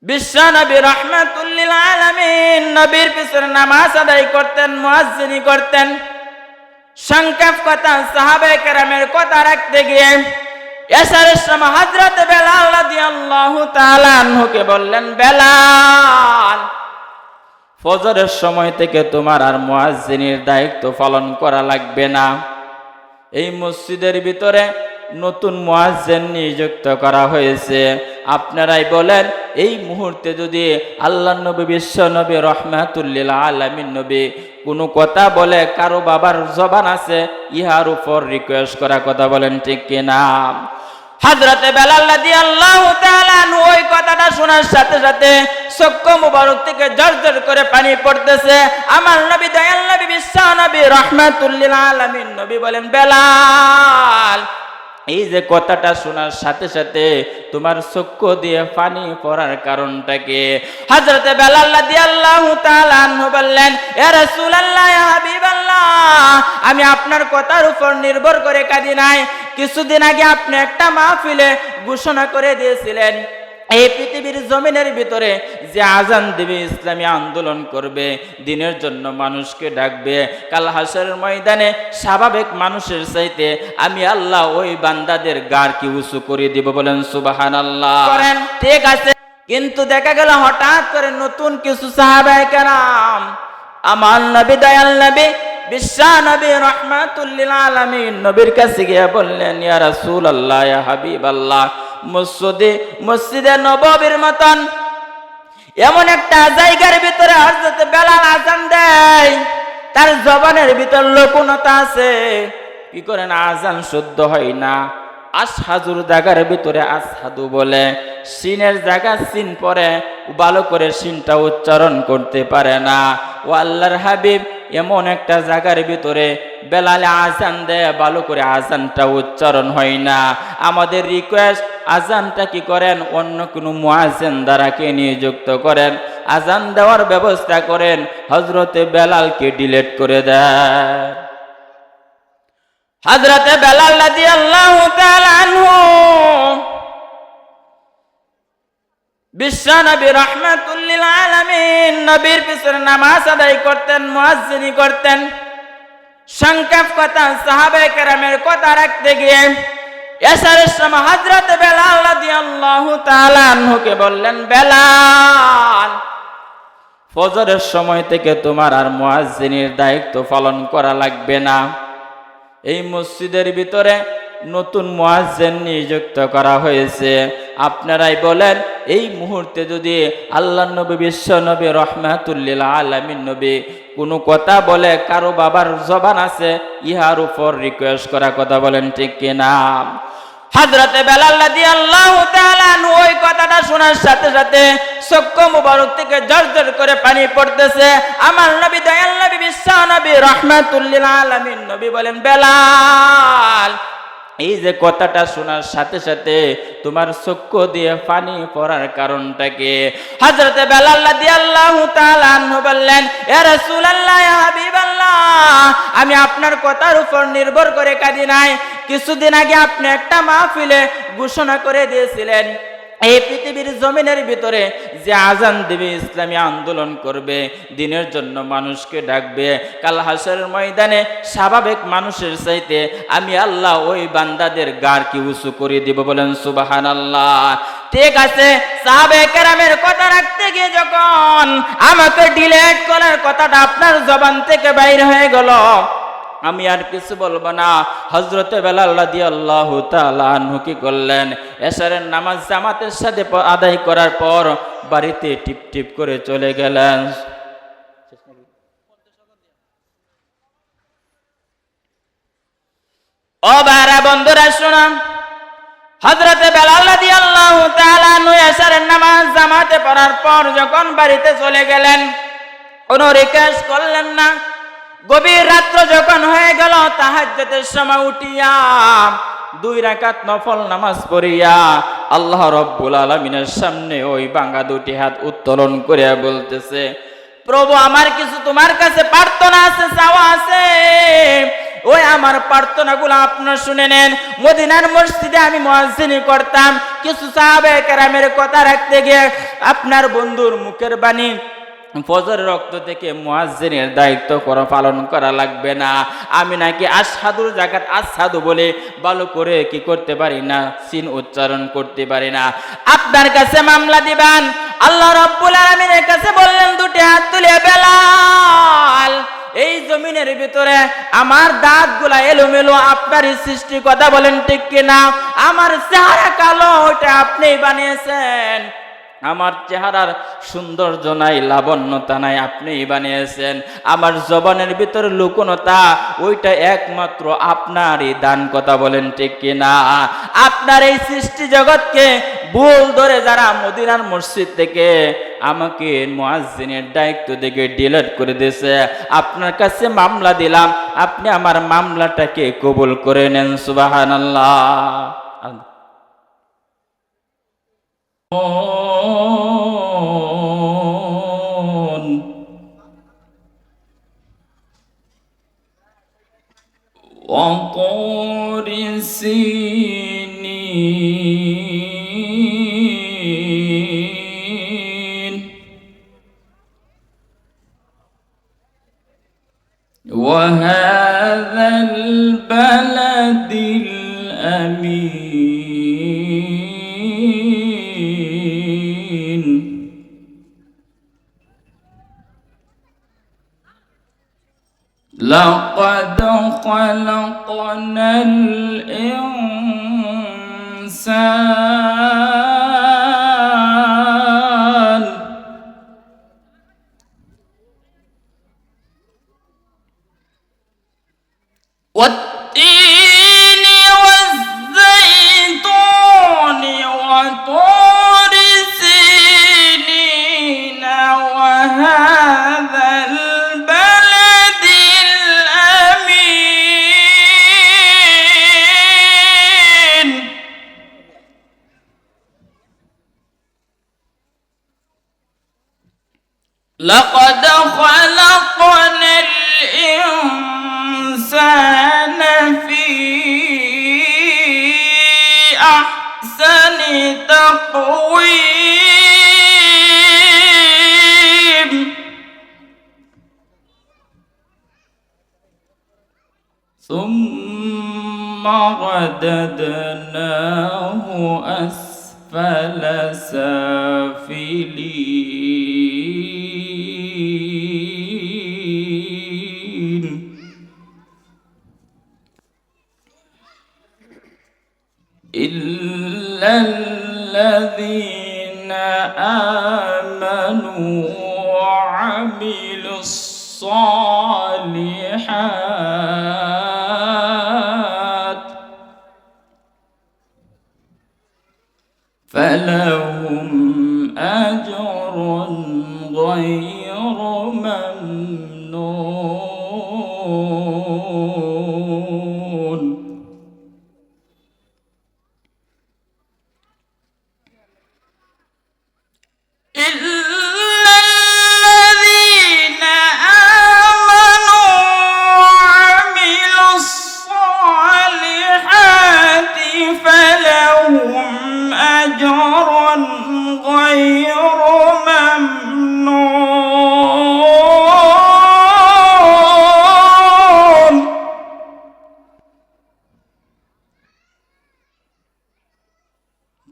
বিশ্ব নবী রাহমাতুল লিল আলামিন নবীর পিছনে নামাজ আদায় করতেন, মুয়াজ্জিনি করতেন। সংক্ষেপ কথা, সাহাবায়ে কেরামের কথা রাখতে গিয়ে এশারের সময় হযরত বেলাল রাদিয়াল্লাহু তাআলা আনহুকে বললেন, বেলাল, ফজরের সময় থেকে তোমার আর মুয়াজ্জিনের দায়িত্ব পালন করা লাগবে না। এই মসজিদের ভিতরে নতুন মুয়াজ্জিন নিযুক্ত করা হয়েছে। আপনারাই বলেন, এই মুহূর্তে যদি আল্লাহর নবী বিশ্ব নবী রাহমাতুল লিল আলামিন নবী কোনো কথা বলে, কারো বাবার জবান আছে ইহার উপর রিকোয়েস্ট করা কথা বলেন ঠিক কিনা? হযরতে বেলাল রাদিয়াল্লাহু তাআলা আনহু ওই কথাটা শোনার সাথে সাথে চক্ষু মুবারক থেকে ঝরঝর করে পানি পড়তেছে। আমার নবী, দয়াল নবী, বিশ্ব নবী রাহমাতুল লিল আলামিন নবী বলেন, বেলাল, এই যে কথাটা শোনার সাথে সাথে তোমার চক্ষু দিয়ে পানি পড়ার কারণটা কি? হযরতে বেলাল রাদিয়াল্লাহু তাআলা আনহু বললেন, ইয়া রাসূলুল্লাহ, ইয়া হাবিবাল্লাহ, আমি আপনার কথার উপর নির্ভর করে কাঁদি নাই। কিছুদিন আগে আপনি একটা মাহফিলে ঘোষণা করে দিয়েছিলেন, এই পৃথিবীর জমিনের ভিতরে যে আজান দিবে, ইসলামী আন্দোলন করবে, দিনের জন্য মানুষকে ডাকবে, কাল হাসরের ময়দানে স্বাভাবিক মানুষের চাইতে আমি আল্লাহ ওই বান্দাদের গার কি উঁচু করে দিব। বলেন সুবহানাল্লাহ। করেন, ঠিক আছে। কিন্তু দেখা গেল হঠাৎ করে নতুন কিছু সাহাবায়ে কেরাম আমার নবী, দয়াল নবী, বিশ্ব নবী রাহমাতুল লিল আলামিন নবীর কাছে গিয়ে বললেন, ইয়া রাসূলুল্লাহ, ইয়া হাবিবাল্লাহ, মসজিদে নববীর মতন এমন একটা জায়গার ভিতরে হযরত বেলাল আযান দেয়, তার জবানের ভিতর লকুনতা আছে, কি করেন আযান শুদ্ধ হয় না। আশহাদুর জায়গার ভিতরে আশহাদু বলে, সিনের জায়গা সিন পরে ভালো করে সিনটা উচ্চারণ করতে পারে না। ও আল্লাহর হাবিব, এমন একটা জায়গার ভিতরে বেলালে আজান দেয়, ভালো করে আজানটা উচ্চারণ হয় না। আমাদের রিকোয়েস্ট, আজানটা কি করেন, অন্য কোনো মুয়াজ্জিন দ্বারাকে নিযুক্ত করেন, আজান দেওয়ার ব্যবস্থা করেন। হযরতে বেলালকে ডিলিট করে দেয়। হযরতে বেলাল রাদিয়াল্লাহু তাআলা আনহু বিশ্ব নবী রাহমাতুল লিল আলামিন নবীর পিছনে নামাজ আদায় করতেন, মুয়াজ্জিনি করতেন। সংক্ষেপ কথা, সাহাবায়ে কেরামের কথা রাখতে গিয়ে এশারের সময় হযরতে বেলাল রাদিয়াল্লাহু তাআলা আনহুকে বললেন, বেলাল, ফজরের সময় থেকে তোমার আর মুয়াজ্জিনের দায়িত্ব পালন করা লাগবে না। এই মসজিদের ভিতরে নতুন মুয়াজ্জিন নিযুক্ত করা হয়েছে। আপনারাই বলেন, এই মুহূর্তে যদি আল্লাহর নবী বিশ্ব নবী রাহমাতুল লিল আলামিন নবী কোনো কথা বলে, কারো বাবার জবান আছে ইহার উপর রিকোয়েস্ট করা কথা বলেন ঠিক কিনা? হযরতে বেলাল রাদিয়াল্লাহু তাআলা আনহু ওই কথাটা শোনার সাথে সাথে চক্ষু মুবারক থেকে ঝরঝর করে পানি পড়তেছে। আমার নবী, দয়াল নবী, বিশ্ব নবী রাহমাতুল লিল আলামিন নবী বলেন, বেলাল, এই যে কথাটা শোনার সাথে সাথে তোমার চক্ষু দিয়ে পানি পড়ার কারণটা কি? হযরতে বেলাল রাদিয়াল্লাহু তাআলা আনহু বললেন, ইয়া রাসূলুল্লাহ, ইয়া হাবিবাল্লাহ, আমি আপনার কথার উপর নির্ভর করে কাঁদি নাই। কিছুদিন আগে আপনি একটা মাহফিলে ঘোষণা করে দিয়েছিলেন, এই পৃথিবীর জমিনের ভিতরে যে আজান দিবে, ইসলামী আন্দোলন করবে, দিনের জন্য মানুষকে ডাকবে, কাল হাসরের ময়দানে স্বাভাবিক মানুষের চাইতে আমি আল্লাহ ওই বান্দাদের গার কি উঁচু করে দিব। বলেন সুবহানাল্লাহ। ঠিক আছে। সাহাবায়ে কেরামের কথা রাখতে গিয়ে যখন আমাকে ডিলিট করার কথাটা আপনার জবান থেকে বাইরে হয়ে গেল, আমি আর কিছু বলবো না। হযরতে বেলাল রাদিয়াল্লাহু তাআলা আনহু কি করলেন, এশারের নামাজ জামাতের সাথে আদায় করার পর বাড়িতে টিপ টিপ করে চলে গেলেন। ও ভাইরা বন্ধুরা শুনুন, হযরতে বেলাল রাদিয়াল্লাহু তাআলা আনহু এশারের নামাজ জামাতে পড়ার পর যখন বাড়িতে চলে গেলেন, কোনো রিকোয়েস্ট করলেন না। গভীর রাত্র যখন হয়ে গেল, তাহাজ্জুদের সময় উঠিয়া 2 রাকাত নফল নামাজ পড়িয়া আল্লাহ রাব্বুল আলামিনের সামনে ওই ভাঙা 2টি হাত উত্তোলন করিয়া বলতেছে, প্রভু, আমার কিছু তোমার কাছে প্রার্থনা আছে, চাওয়া আছে। ওই আমার প্রার্থনাগুলো আপনারা শুনে নেন। মদিনার মসজিদে আমি মুয়াজ্জিনি করতাম, কিছু সাহাবায়ে কেরামের কথা রাখতে গিয়ে আপনার বন্ধুর মুখের বাণী, ফজরের রক্ত থেকে মুয়াজ্জিনের দায়িত্ব পালন করা লাগবে না, আমি নাকি আশহাদুর জাকাত আশহাদু বলে ভালো করে কি করতে পারি না, সিন উচ্চারণ করতে পারি না। আপনার কাছে মামলা দিবেন। আল্লাহ রাব্বুল আলামিনের কাছে বললেন, দুটি হাত তুলে, বেলাল, এই জমিনের ভিতরে আমার দাঁতগুলা এলোমেলো, আপনারই সৃষ্টি, কথা বলেন ঠিক কিনা? আমার চেহারা কালো, ওইটা আপনিই বানিয়েছেন। আমার চেহারার সৌন্দর্য নাই, লাবণ্যতা নাই, আপনিই বানিয়েছেন। আমার জবানের ভিতরে লুকোনতা, ওইটা একমাত্র আপনারই দান, কথা বলেন ঠিক কিনা? আপনার এই সৃষ্টি জগৎকে ভুল ধরে যারা মদিনার মসজিদ থেকে আমাকে মুয়াজ্জিনের দায়িত্ব থেকে ডিলিট করে দিয়েছে, আপনার কাছে মামলা দিলাম, আপনি আমার মামলাটাকে কবুল করে নেন। সুবহানাল্লাহ। وطور سينين وهذا البلد الأمين لقد خلقنا الإنسان والتين والزيتون وطور سينين وهذا البلد الأمين لقد خلقنا الإنسان في أحسن تقويم ثم رددناه أسفل سافلين إلا الذين آمنوا وعملوا الصالحات فلهم أجر غير ممنون إلا الذين آمنوا وعملوا الصالحات فلهم أجر غير ممنون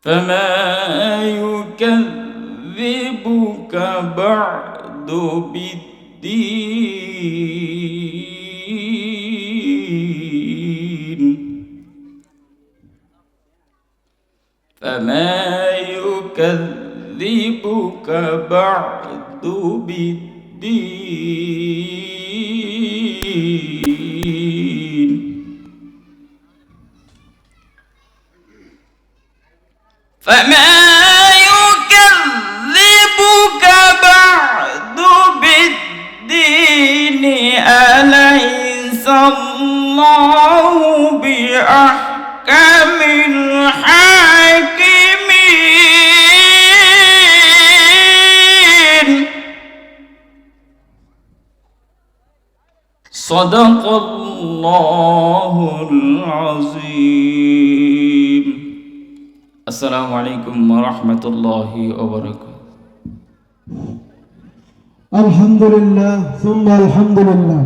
فما يكذبك بعد بالدين فما يكذبك بعد بالدين فما يكذبك بعد بالدين أليس الله بأحكم الحاكمين সাদাকাল্লাহুল আযীম। আসসালামু আলাইকুম ওয়া রাহমাতুল্লাহি ওয়া বারাকাতুহু। আলহামদুলিল্লাহ সুম্মা আলহামদুলিল্লাহ।